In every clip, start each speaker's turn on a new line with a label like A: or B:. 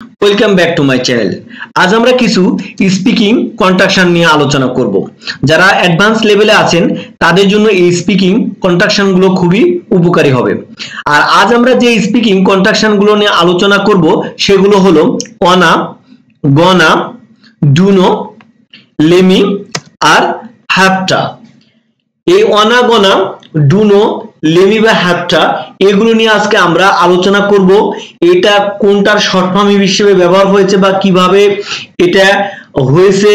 A: Welcome back to my channel. আজ আমরা কিছু স্পিকিং কন্ট্রাকশন নিয়ে আলোচনা করব। যারা অ্যাডভান্স লেভেলে আছেন তাদের জন্য এই স্পিকিং কন্ট্রাকশন গুলো খুবই উপকারী হবে। আর আজ আমরা যে স্পিকিং কন্ট্রাকশন গুলো নিয়ে আলোচনা করব সেগুলো হলো অনা, গনা, ডুনো, লেমি আর হ্যাপটা। এই অনা, গনা, ডুনো, লেমি বা হ্যাপটা এগুলো নিয়ে আজকে আমরা আলোচনা করব। এটা কোনটার শর্ট ফর্ম হিসেবে ব্যবহার হয়েছে বা কিভাবে এটা হয়েছে,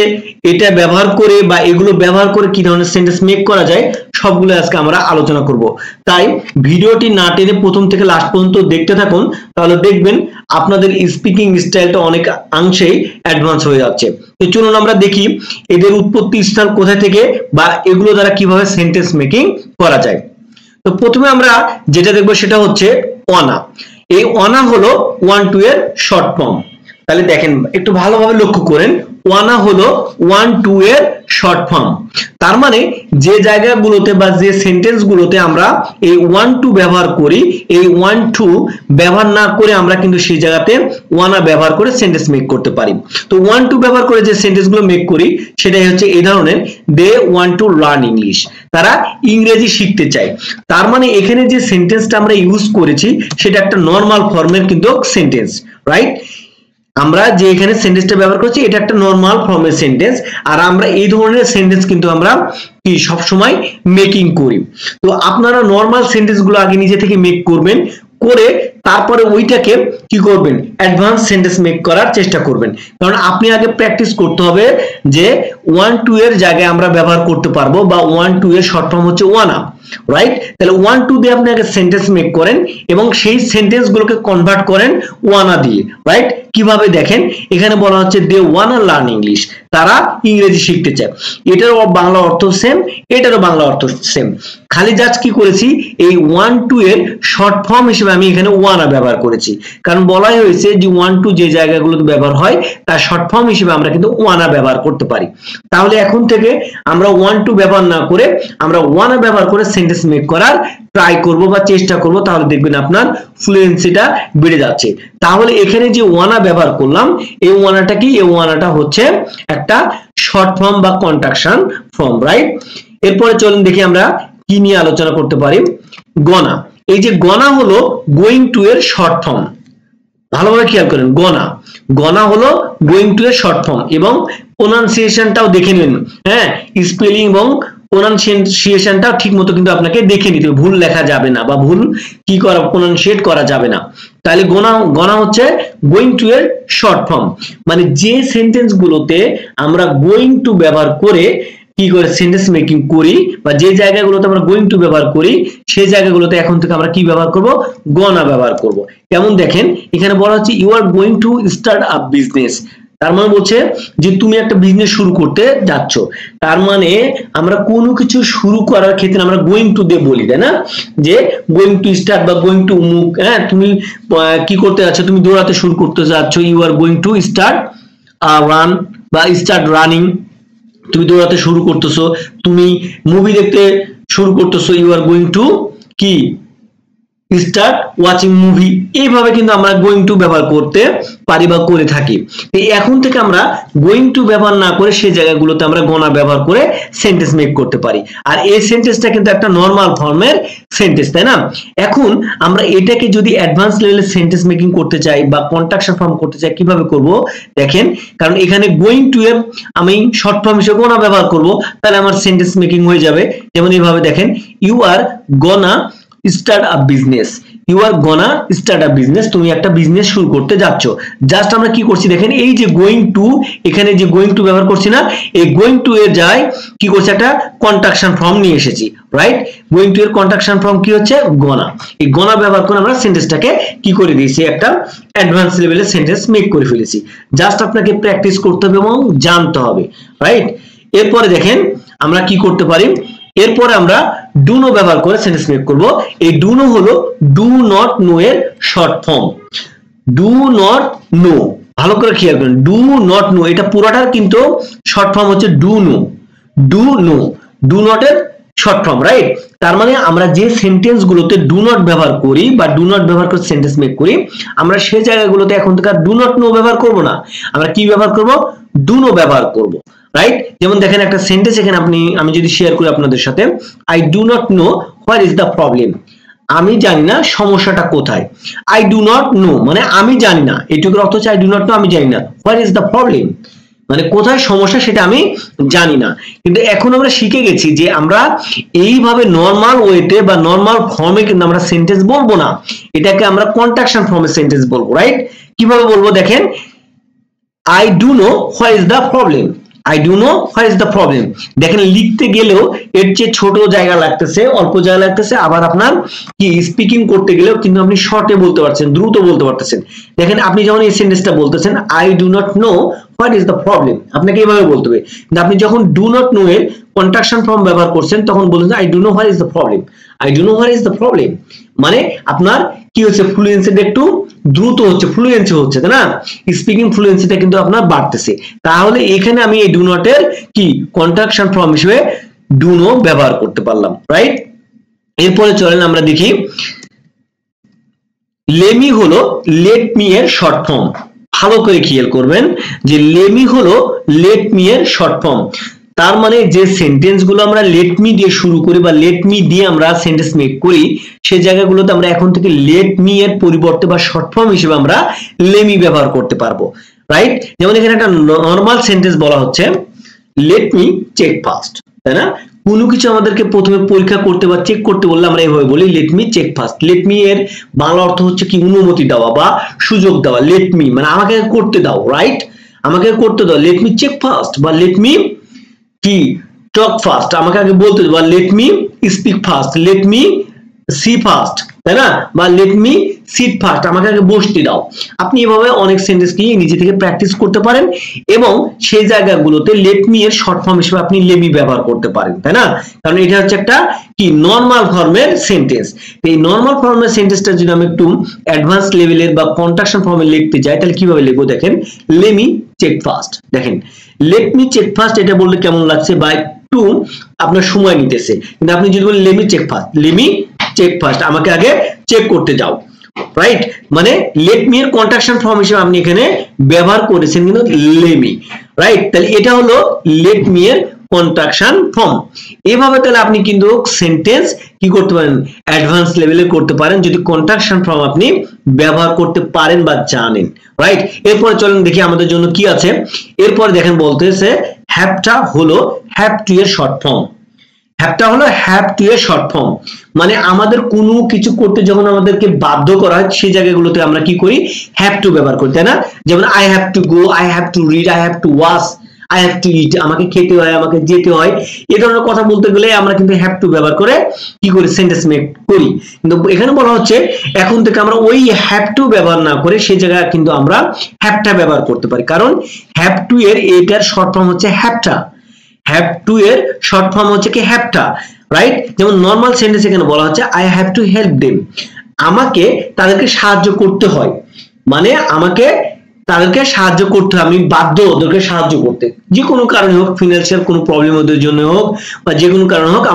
A: এটা ব্যবহার করে বা এগুলো ব্যবহার করে কি ধরনের সেন্টেন্স মেক করা যায় সবগুলো আজকে আমরা আলোচনা করব। তাই ভিডিওটি না টেনে প্রথম থেকে লাস্ট পর্যন্ত দেখতে থাকুন, তাহলে দেখবেন আপনাদের স্পিকিং স্টাইলটা অনেক অংশেই অ্যাডভান্স হয়ে যাচ্ছে। তো চলুন আমরা দেখি এদের উৎপত্তি স্থান কোথা থেকে বা এগুলো দ্বারা কিভাবে সেন্টেন্স মেকিং করা যায়। তো প্রথমে আমরা যেটা দেখবো সেটা হচ্ছে অনা। এই অনা হলো 1-2 এর শর্ট ফর্ম। তাহলে দেখেন একটু ভালোভাবে লক্ষ্য করেন, ওয়ানা হলো 1-2 এর শর্ট ফর্ম। তার মানে যে জায়গাগুলোতে বা যে সেন্টেন্স গুলোতে আমরা এই 1-2 ব্যবহার করি, এই 1-2 ব্যবহার না করে আমরা কিন্তু সেই জায়গাতে ওয়ানা ব্যবহার করে সেন্টেন্স মেক করতে পারি। তো 1-2 ব্যবহার করে যে সেন্টেন্স গুলো মেক করি সেটাই হচ্ছে এই ধরনের, they want to learn English. তারা ইংরেজি শিখতে চায়। তার মানে এখানে যে সেন্টেন্সটা আমরা ইউজ করেছি সেটা একটা নর্মাল ফর্মের কিন্তু সেন্টেন্স, রাইট? আমরা যে এখানে সেন্টেন্সটা ব্যবহার করছি এটা একটা নরমাল ফর্মের সেন্টেন্স, আর আমরা এই ধরনের সেন্টেন্স কিন্তু আমরা কি সব সময় মেকিং করি। তো আপনারা নরমাল সেন্টেন্সগুলো আগে নিজে থেকে মেক করবেন, করে তারপরে ওইটাকে কি করবেন, অ্যাডভান্স সেন্টেন্স মেক করার চেষ্টা করবেন। কারণ আপনি আগে প্র্যাকটিস করতে হবে যে 1-2 এর জায়গায় আমরা ব্যবহার করতে পারবো, বা 1-2 এর শর্ট ফর্ম হচ্ছে ওয়ানা, রাইট? তাহলে 1-2 দিয়ে আপনি আগে সেন্টেন্স মেক করেন এবং সেই সেন্টেন্স গুলোকে কনভার্ট করেন ওয়ানা দিয়ে, রাইট? কিভাবে দেখেন, এখানে বলা হচ্ছে দে ওয়ানা লার্ন ইংলিশ, তারা ইংরেজি শিখতে চায়। এটারও বাংলা অর্থ সেম, এটারও বাংলা অর্থ সেম, খালি জাস্ট কি করেছি এই 1-2 এর শর্ট ফর্ম হিসেবে আমি এখানে ওয়ানা ব্যবহার করেছি। কারণ বলাই হয়েছে যে 1-2 যে জায়গাগুলোতে ব্যবহার হয় তার শর্ট ফর্ম হিসেবে আমরা কিন্তু ওয়ানা ব্যবহার করতে পারি। তাহলে এখন থেকে আমরা 1-2 ব্যবহার না করে আমরা ওয়ানা ব্যবহার করে সেন্টেন্স মেক করার ট্রাই করব বা চেষ্টা করব, তাহলে দেখবেন আপনার ফ্লুয়েন্সিটা বেড়ে যাচ্ছে। তাহলে এখানে যে ওয়ানা ব্যবহার করলাম, এই ওয়ানাটা কি, এই ওয়ানাটা হচ্ছে একটা শর্ট ফর্ম বা কন্ট্রাকশন ফর্ম, রাইট? এরপরে চলুন দেখি আমরা কি নিয়ে আলোচনা করতে পারি। গনা। এই যে গনা হলো গোয়িং টু এর শর্ট ফর্ম। ভালোভাবে খেয়াল করেন, গনা, গনা হলো গোয়িং টু এর শর্ট ফর্ম এবং প্রোনাউন্সিয়েশনটাও দেখে নিন। হ্যাঁ, স্পেলিং এবং প্রোনাউন্সিয়েশনটা ঠিকমতো কিন্তু আপনাকে দেখে নিতে হবে, ভুল লেখা যাবে না বা ভুল কি করা প্রোনাউন্সিয়েট করা যাবে না। তাহলে গনা হচ্ছে গোয়িং টু এর শর্ট ফর্ম। মানে যে সেন্টেন্স গুলোতে আমরা গোয়িং টু ব্যবহার করে কি করে সেন্টেন্স মেকিং করি বা যে জায়গাগুলোতে আমরা গোয়িং টু ব্যবহার করি সেই জায়গাগুলোতে এখন থেকে আমরা কি ব্যবহার করব, গনা ব্যবহার করব। কেমন দেখেন, এখানে বলা হচ্ছে you are going to start a business. তার মানে বলছে যে তুমি একটা বিজনেস শুরু করতে যাচ্ছ। তার মানে আমরা কোনো কিছু শুরু করার ক্ষেত্রে আমরা গোয়িং টু দিয়ে বলি, তাই না? যে গোয়িং টু স্টার্ট বা গোয়িং টু মুভ। হ্যাঁ, তুমি কি করতে যাচ্ছ, তুমি দৌড়াতে শুরু করতে যাচ্ছ, you are going to start run বা স্টার্ট রানিং, তুমি দৌড়াতে শুরু করতেছো, তুমি মুভি দেখতে শুরু করতেছো, ইউ আর গোয়িং টু কি স্টার্ট ওয়াচিং মুভি। এইভাবে কিন্তু আমরা গোয়িং টু ব্যবহার করতে পারি বা করে থাকি। এখন থেকে আমরা গোয়িং টু ব্যবহার না করে সেই জায়গাগুলোতে আমরা গনা ব্যবহার করে সেন্টেন্স মেক করতে পারি। আর এই সেন্টেন্সটা কিন্তু একটা নরমাল ফর্মের সেন্টেন্স, তাই না? এখন আমরা এটাকে যদি অ্যাডভান্স লেভেলের সেন্টেন্স মেকিং করতে চাই বা কন্ট্রাকশন ফর্ম করতে চাই, কিভাবে করব দেখেন। কারণ এখানে গোয়িং টু এর আমি শর্ট ফর্ম হিসেবে গনা ব্যবহার করব, তাহলে আমার সেন্টেন্স মেকিং হয়ে যাবে। যেমন এইভাবে দেখেন, you are gonna start a business, you are gonna start a business, তুমি একটা বিজনেস শুরু করতে যাচ্ছ। জাস্ট আমরা কি করছি দেখেন, এই যে গোয়িং টু, এখানে যে গোয়িং টু ব্যবহার করছি না, এই গোয়িং টু এর যায় কি করছে, একটা কন্ট্রাকশন ফর্ম নিয়ে এসেছি, রাইট? গোয়িং টু এর কন্ট্রাকশন ফর্ম কি হচ্ছে, গনা। এই গনা ব্যবহার করে আমরা সেন্টেন্সটাকে কি করে দিয়েছি, একটা অ্যাডভান্স লেভেলের সেন্টেন্স মেক করে ফেলেছি। জাস্ট আপনাকে প্র্যাকটিস করতে হবে এবং জানতে হবে, রাইট? এরপরে দেখেন আমরা কি করতে পারি, এরপরে আমরা ডু নো ব্যবহার করে সেন্টেন্স মেক করব। এই ডু নো হলো ডু নট নো এর short form. Do not know, ভালো করে খেয়াল করেন, ডু নট নো এটা পুরোটার কিন্তু শর্ট ফর্ম হচ্ছে do no. Do no, do not এর শর্ট ফর্ম, রাইট? তার মানে আমরা যে সেন্টেন্স গুলোতে ডু নট ব্যবহার করি বা ডু নট ব্যবহার করে সেন্টেন্স মেক করি, আমরা সেই জায়গাগুলোতে এখন থেকে ডু নট নো ব্যবহার করব না, আমরা কি ব্যবহার করব? ডু নো ব্যবহার করব, রাইট? যেমন দেখেন একটা সেন্টেন্স এখানে আমি যদি শেয়ার করি আপনাদের সাথে, I do not know where is the problem, আমি জানি না সমস্যাটা কোথায়। আই ডু নট নো মানে আমি জানি না, এটুকুর অর্থ হচ্ছে আই ডু নট নো আমি জানি না, হোয়ার ইজ দ্য প্রবলেম মানে কোথায় সমস্যা সেটা আমি জানি না। কিন্তু এখন আমরা শিখে গেছি যে আমরা এইভাবে নরমাল ওয়েতে বা নরমাল ফর্মে কিন্তু আমরা সেন্টেন্স বলবো না, এটাকে আমরা কন্ট্রাকশন ফর্মে সেন্টেন্স বলবো, রাইট? কিভাবে বলবো দেখেন, I do know what is the problem, I do know what is the problem. দেখেন লিখতে গেলেও এর চেয়ে ছোট জায়গা লাগতেছে, অল্প জায়গা লাগতেছে, আবার আপনার কি স্পিকিং করতে গেলেও কিন্তু আপনি শর্টে বলতে পারছেন, দ্রুত বলতে পারতেছেন। দেখেন আপনি যখন এই সেন্টেন্সটা বলতেছেন I do not know what is the problem, আপনাকে এইভাবে বলতে হবে। কিন্তু আপনি যখন ডু নট নো এর কন্ট্রাকশন ফর্ম ব্যবহার করছেন তখন বলছেন I do know what is the problem, I do know what is the problem. মানে আপনার কি হচ্ছে, ফ্লুয়েন্সিটা একটু দ্রুত হচ্ছে, ফ্লুয়েন্সি হচ্ছে, তাই না? স্পিকিং ফ্লুয়েন্সিটা কিন্তু আপনার বাড়তেছে। তাহলে এখানে আমি এই ডু নট এর কি কন্ট্রাকশন ফর্ম হিসেবে ডু নো ব্যবহার করতে পারলাম, রাইট? এরপরে চলেন আমরা দেখি, লেমি হলো লেট মি এর শর্ট ফর্ম। ভালো করে খেয়াল করবেন যে লেমি হলো লেট মি এর শর্ট ফর্ম। তার মানে যে সেন্টেন্স গুলো আমরা লেট মি দিয়ে শুরু করি বা লেট মি দিয়ে আমরা সেন্টেন্স মেক করি, সেই জায়গাগুলোতে আমরা এখন থেকে লেট মি এর পরিবর্তে বা শর্ট ফর্ম হিসেবে আমরা লেমি ব্যবহার করতে পারবো, রাইট? যেমন এখানে একটা নরমাল সেন্টেন্স বলা হচ্ছে লেট মি চেক ফার্স্ট, তাই না? কোনো কিছু আমাদেরকে প্রথমে পরীক্ষা করতে বা চেক করতে বললে আমরা এইভাবে বলি let me check first. Let me এর বাংলা অর্থ হচ্ছে কি, অনুমতি দেওয়া বা সুযোগ দেওয়া। লেট মি মানে আমাকে করতে দাও, রাইট? আমাকে করতে দাও। লেট মি চেক ফার্স্ট বা লেট মি কি টক ফার্স্ট, আমাকে আগে বলতে দাও। বা let me speak first, let me see first, তাই না? বা লেট মি সিট ফার্স্ট, আমাকে আগে বসতে দাও। আপনি এভাবে অনেক সেন্টেন্স কি নিজে থেকে প্র্যাকটিস করতে পারেন এবং সেই জায়গাগুলোতে লেট মি এর শর্ট ফর্ম হিসেবে আপনি লেমি ব্যবহার করতে পারেন, তাই না? কারণ এটা হচ্ছে একটা কি নরমাল ফর্মের সেন্টেন্স। এই নরমাল ফর্মের সেন্টেন্সটা যদি আমি একটু অ্যাডভান্স লেভেলের বা কন্ট্রাকশন ফর্মে লিখতে যাই তাহলে কিভাবে লিখবো দেখেন, লেমি চেক ফার্স্ট। দেখেন লেট মি চেক ফার্স্ট এটা বললে কেমন লাগছে বা একটু আপনার সময় নিতেছে, কিন্তু আপনি যদি বলেন lemme check first, lemme check first আমাকে আগে চেক করতে যাও, রাইট? মানে লেট মি এর কন্ট্রাকশন ফর্ম হিসেবে আপনি এখানে ব্যবহার করেছেন কিন্তু লেমি, রাইট? তাহলে এটা হলো লেট মি এর কন্ট্রাকশন ফর্ম। এভাবে তাহলে আপনি কিন্তু সেন্টেন্স কি করতে পারেন, অ্যাডভান্স লেভেলে করতে পারেন যদি কন্ট্রাকশন ফর্ম আপনি ব্যবহার করতে পারেন বা জানেন, রাইট? এরপরে চলেন দেখি আমাদের জন্য কি আছে। এরপর দেখেন বলতেছে হ্যাভটা হলো হ্যাভ টু এর শর্ট ফর্ম। হ্যাভটা হলো হ্যাভ টু এর শর্ট ফর্ম। মানে আমাদের কোনো কিছু করতে যখন আমাদেরকে বাধ্য করা হয় সেই জায়গাগুলোতে আমরা কি করি, হ্যাভ টু ব্যবহার করি, তাই না? যেমন I have to go, I have to read, I have to wash, I have to eat, আমাকে খেতে হয়, আমাকে যেতে হয়, এই ধরনের কথা বলতে গেলে আমরা কিন্তু হ্যাভ টু ব্যবহার করে কি করি, সেন্টেন্স মেক করি। কিন্তু এখানে বলা হচ্ছে এখন থেকে আমরা ওই হ্যাভ টু ব্যবহার না করে সেই জায়গায় কিন্তু আমরা হ্যাভটা ব্যবহার করতে পারি, কারণ হ্যাভ টু এর এটার শর্ট ফর্ম হচ্ছে হ্যাভটা। হ্যাভ টু এর শর্ট ফর্ম হচ্ছে কি হ্যাভটা, রাইট? যেমন নরমাল সেন্টেন্স এখানে বলা হচ্ছে I have to help them, আমাকে তাদেরকে সাহায্য করতে হয়, মানে আমাকে তাদেরকে সাহায্য করতে, আমি বাধ্য ওদেরকে সাহায্য করতে, যে কোনো কারণে হোক, ফিনান্সিয়াল কোনো প্রবলেম ওদের জন্য হোক বা যে কোনো কারণে হোক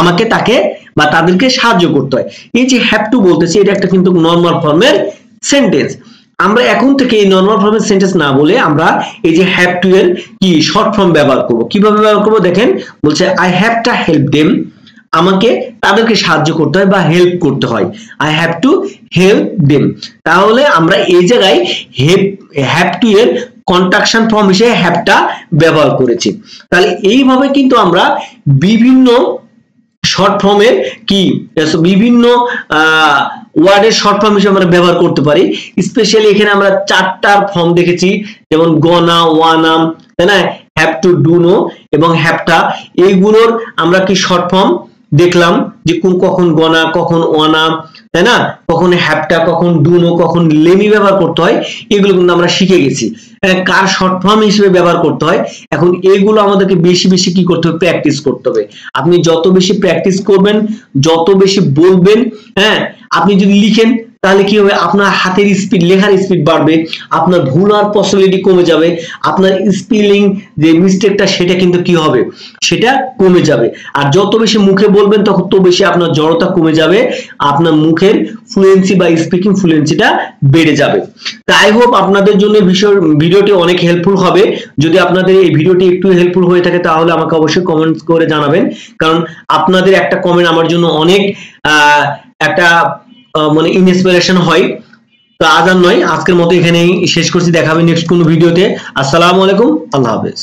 A: আমাকে তাকে বা তাদেরকে সাহায্য করতে হয়। এই যে হ্যাভ টু বলতেছি এটা একটা কিন্তু নরমাল ফর্মের সেন্টেন্স। আমরা এখন থেকে এই নরমাল ফর্মের সেন্টেন্স না বলে আমরা এই যে হ্যাভ টু এর কি শর্ট ফর্ম ব্যবহার করব। কিভাবে ব্যবহার করব দেখেন, বলছে I have to help them, আমাকে তাদেরকে সাহায্য করতে হয় বা হেল্প করতে হয়, I have to help them. তাহলে আমরা এই জায়গায় হ্যাভ টু এর কন্ট্রাকশন ফর্ম হিসেবে হ্যাভটা ব্যবহার করেছি। তাহলে এইভাবে কিন্তু আমরা বিভিন্ন শর্ট ফর্মের কি বিভিন্ন ওয়ার্ডের শর্ট ফর্ম হিসেবে আমরা ব্যবহার করতে পারি। স্পেশালি এখানে আমরা চারটার ফর্ম দেখেছি, যেমন গনা, ওয়ানা, তাই না, হ্যাভ টু, ডু নো এবং হ্যাভটা। এইগুলোর আমরা কি শর্ট ফর্ম দেখলাম যে কখন গনা, কখন ওয়ানা, তাই না, কখন হ্যাভটা, কখন ডু নো, কখন লেমি ব্যবহার করতে হয়, এগুলো কিন্তু আমরা শিখে গেছি। কার শর্ট ফর্ম হিসেবে ব্যবহার করতে হয়, এখন এগুলো আমাদেরকে বেশি বেশি কি করতে হবে, প্র্যাকটিস করতে হবে। আপনি যত বেশি প্র্যাকটিস করবেন, যত বেশি বলবেন, হ্যাঁ, আপনি যদি লিখেন তাহলে কি হবে, আপনার হাতের স্পিড, লেখার স্পিড বাড়বে, আপনার ভুল হওয়ার পসিবিলিটি কমে যাবে, আপনার স্পেলিং যে মিস্টেকটা সেটা কিন্তু কি হবে, সেটা কমে যাবে। আর যত বেশি মুখে বলবেন তত বেশি আপনার জড়তা কমে যাবে, আপনার মুখের ফ্লুয়েন্সি বা স্পিকিং ফ্লুয়েন্সিটা বেড়ে যাবে। তাই হোপ আপনাদের জন্য ভিডিওটি অনেক হেল্পফুল হবে। যদি আপনাদের এই ভিডিওটি একটু হেল্পফুল হয়ে থাকে তাহলে আমাকে অবশ্যই কমেন্ট করে জানাবেন, কারণ আপনাদের একটা কমেন্ট আমার জন্য অনেক একটা মানে ইন্সপিরেশন হয়। তো আজ আর নয়, আজকের মতো এখানেই শেষ করছি, দেখা হবে নেক্সট কোনো ভিডিওতে। আসসালামু আলাইকুম, আল্লাহ হাফেজ।